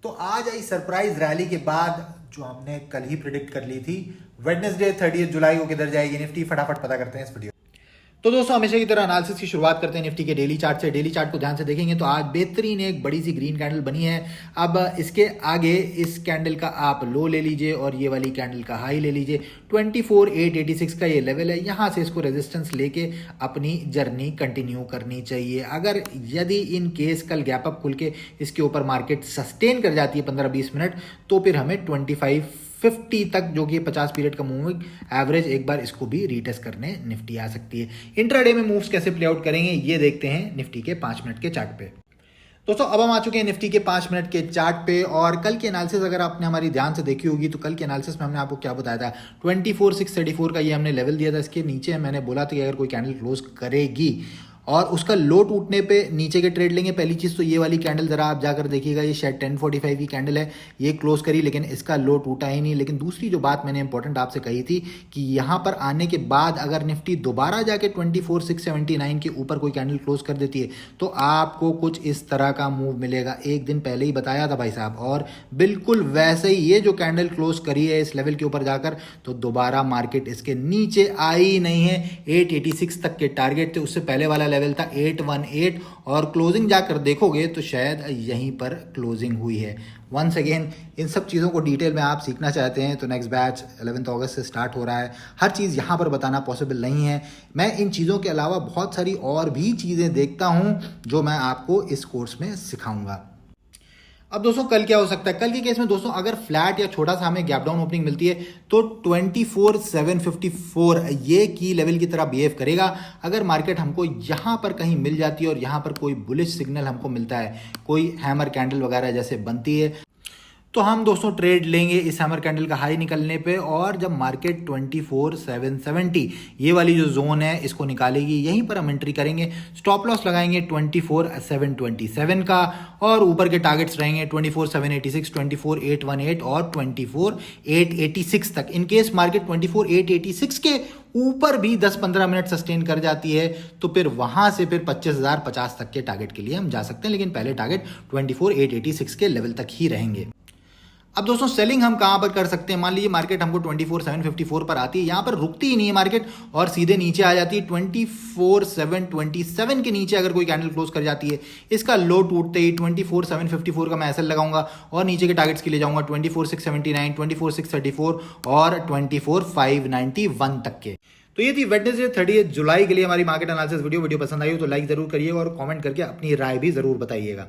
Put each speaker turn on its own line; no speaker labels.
तो आज I surprise rally के बाद जो हमने कल ही प्रिडिक्ट कर ली थी, वेडनेसडे 30 जुलाई को किधर जाएगी निफ्टी, फटाफट पता करते हैं इस वीडियो। तो दोस्तों हमेशा की तरह एनालिसिस की शुरुआत करते हैं निफ्टी के डेली चार्ट से। डेली चार्ट को ध्यान से देखेंगे तो आज बेहतरीन एक बड़ी सी ग्रीन कैंडल बनी है। अब इसके आगे इस कैंडल का आप लो ले लीजिए और ये वाली कैंडल का हाई ले लीजिए। 24,886 का ये लेवल है, यहाँ से इसको रेजिस्टेंस लेके अपनी जर्नी कंटिन्यू करनी चाहिए। अगर यदि इन केस कल गैप अप खुल के इसके ऊपर मार्केट सस्टेन कर जाती है 15-20 मिनट, तो फिर हमें 2550 तक, जो कि 50 पीरियड का मूविंग एवरेज, एक बार इसको भी रीटेस्ट करने निफ्टी आ सकती है। इंट्राडे में मूव्स कैसे प्ले आउट करेंगे ये देखते हैं निफ्टी के 5 मिनट के चार्ट पे। दोस्तों अब हम आ चुके हैं निफ्टी के 5 मिनट के चार्ट पे, और कल की एनालिसिस अगर आपने हमारी ध्यान से देखी होगी तो कल के एनालिसिस में हमने आपको क्या बताया था, 24,634 का ये हमने लेवल दिया था। इसके नीचे मैंने बोला था कि अगर कोई कैंडल क्लोज करेगी और उसका लो टूटने पे नीचे के ट्रेड लेंगे। पहली चीज़ तो ये वाली कैंडल ज़रा आप जाकर देखिएगा, ये शायद 1045 की कैंडल है, ये क्लोज करी लेकिन इसका लो टूटा ही नहीं। लेकिन दूसरी जो बात मैंने इंपॉर्टेंट आपसे कही थी कि यहाँ पर आने के बाद अगर निफ्टी दोबारा जाके 24,679 के ऊपर कोई कैंडल क्लोज कर देती है तो आपको कुछ इस तरह का मूव मिलेगा। एक दिन पहले ही बताया था भाई साहब, और बिल्कुल वैसे ही ये जो कैंडल क्लोज करी है इस लेवल के ऊपर जाकर, तो दोबारा मार्केट इसके नीचे आई नहीं है। 886 तक के टारगेट थे, उससे पहले वाला लेवल था 818, और क्लोजिंग जाकर देखोगे तो शायद यहीं पर क्लोजिंग हुई है। वंस अगेन इन सब चीज़ों को डिटेल में आप सीखना चाहते हैं तो नेक्स्ट बैच 11 अगस्त से स्टार्ट हो रहा है। हर चीज़ यहाँ पर बताना पॉसिबल नहीं है। मैं इन चीज़ों के अलावा बहुत सारी और भी चीज़ें देखता हूँ जो मैं आपको इस कोर्स में सिखाऊंगा। अब दोस्तों कल क्या हो सकता है, कल के केस में दोस्तों अगर फ्लैट या छोटा सा हमें गैप डाउन ओपनिंग मिलती है तो 24,754 ये की लेवल की तरह बिहेव करेगा। अगर मार्केट हमको यहाँ पर कहीं मिल जाती है और यहाँ पर कोई बुलिश सिग्नल हमको मिलता है, कोई हैमर कैंडल वगैरह जैसे बनती है, तो हम दोस्तों ट्रेड लेंगे इस हैमर कैंडल का हाई निकलने पे। और जब मार्केट 24,770 ये वाली जो जोन है इसको निकालेगी, यहीं पर हम एंट्री करेंगे। स्टॉप लॉस लगाएंगे 24,727 का, और ऊपर के टारगेट्स रहेंगे 24,786, 24,818 और 24,886 तक। इन केस मार्केट 24,886 के ऊपर भी 10-15 मिनट सस्टेन कर जाती है तो फिर वहां से फिर 25,050 तक के टारगेट के लिए हम जा सकते हैं, लेकिन पहले टारगेट 24,886 के लेवल तक ही रहेंगे। अब दोस्तों सेलिंग हम कहां पर कर सकते हैं, मान लीजिए मार्केट हमको 24,754 पर आती है, यहां पर रुकती ही नहीं है मार्केट और सीधे नीचे आ जाती है 24,727 के नीचे। अगर कोई कैंडल क्लोज कर जाती है, इसका लो टूटते ही 24,754 का मैं एसएल लगाऊंगा और नीचे के टारगेट्स के लिए जाऊंगा 24,679, 24,634 और 24,591 तक के। तो ये थी वेडनेसडे 30 जुलाई के लिए हमारी मार्केट एनालिसिस वीडियो पसंद आई हो तो लाइक जरूर करिएगा और कमेंट करके अपनी राय भी जरूर बताइएगा।